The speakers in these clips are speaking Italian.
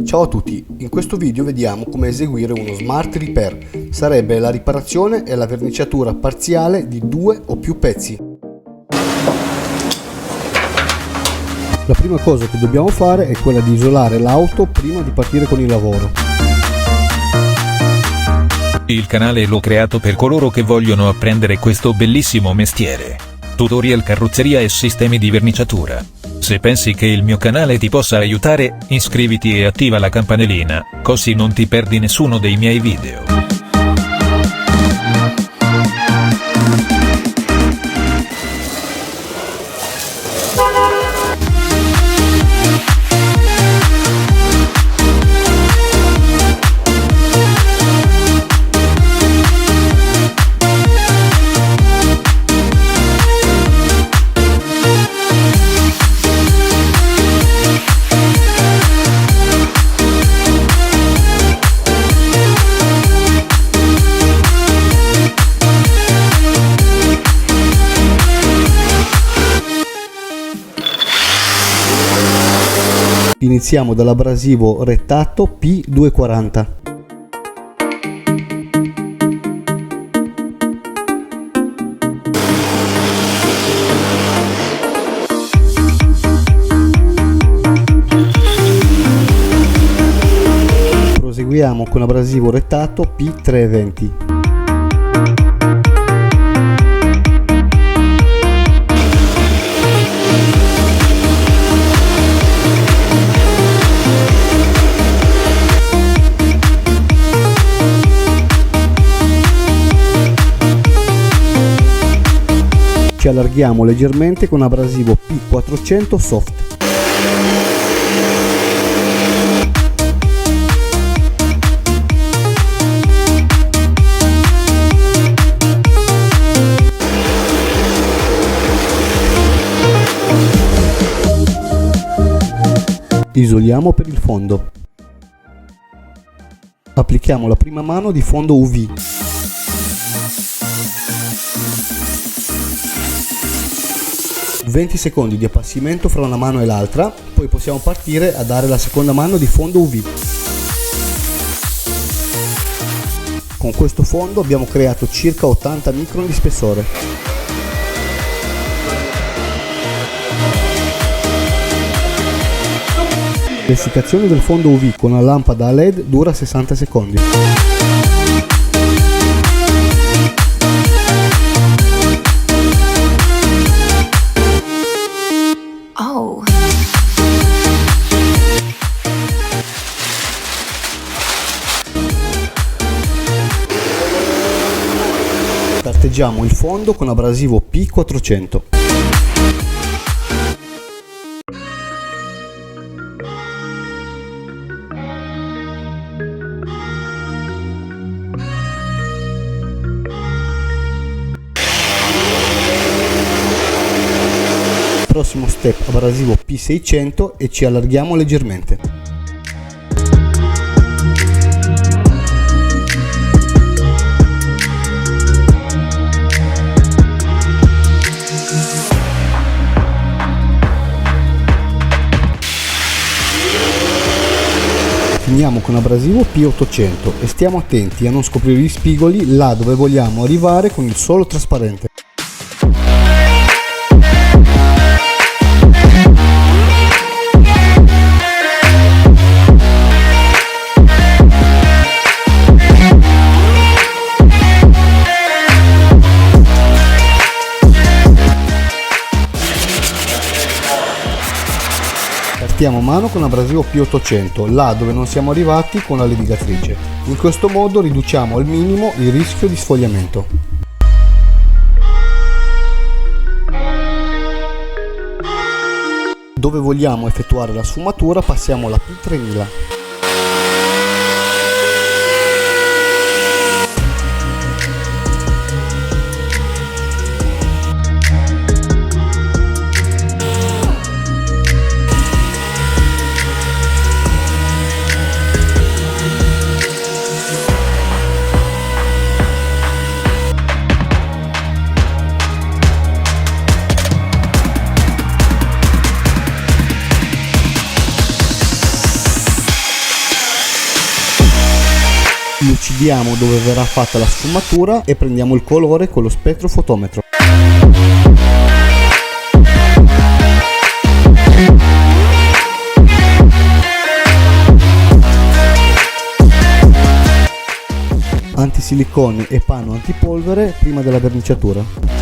Ciao a tutti, in questo video vediamo come eseguire uno smart repair, sarebbe la riparazione e la verniciatura parziale di due o più pezzi. La prima cosa che dobbiamo fare è quella di isolare l'auto prima di partire con il lavoro. Il canale l'ho creato per coloro che vogliono apprendere questo bellissimo mestiere. Tutorial carrozzeria e sistemi di verniciatura. Se pensi che il mio canale ti possa aiutare, iscriviti e attiva la campanellina, così non ti perdi nessuno dei miei video. Iniziamo dall'abrasivo Rettato P240. Proseguiamo con abrasivo Rettato P320. Ci allarghiamo leggermente con abrasivo P400 Soft. Isoliamo per il fondo. Applichiamo la prima mano di fondo UV. (20 secondi di appassimento fra una mano e l'altra), poi possiamo partire a dare la seconda mano di fondo UV. Con questo fondo abbiamo creato circa 80 micron di spessore. L'essiccazione del fondo UV con la lampada a LED dura 60 secondi. Carteggiamo il fondo con abrasivo P400. Prossimo step abrasivo P600 e ci allarghiamo leggermente. Finiamo con abrasivo P800 e stiamo attenti a non scoprire gli spigoli là dove vogliamo arrivare con il solo trasparente. Partiamo mano con abrasivo P800, là dove non siamo arrivati con la levigatrice. In questo modo riduciamo al minimo il rischio di sfogliamento. Dove vogliamo effettuare la sfumatura passiamo alla P3000. Lucidiamo dove verrà fatta la sfumatura e prendiamo il colore con lo spettrofotometro. Antisilicone e panno antipolvere prima della verniciatura.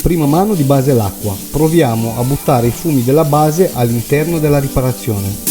Prima mano di base l'acqua. Proviamo a buttare i fumi della base all'interno della riparazione.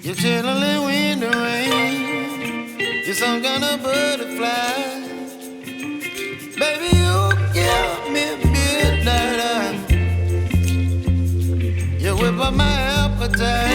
You're chilling in the rain. You're some kind of butterfly. Baby, you give me midnight. You whip up my appetite.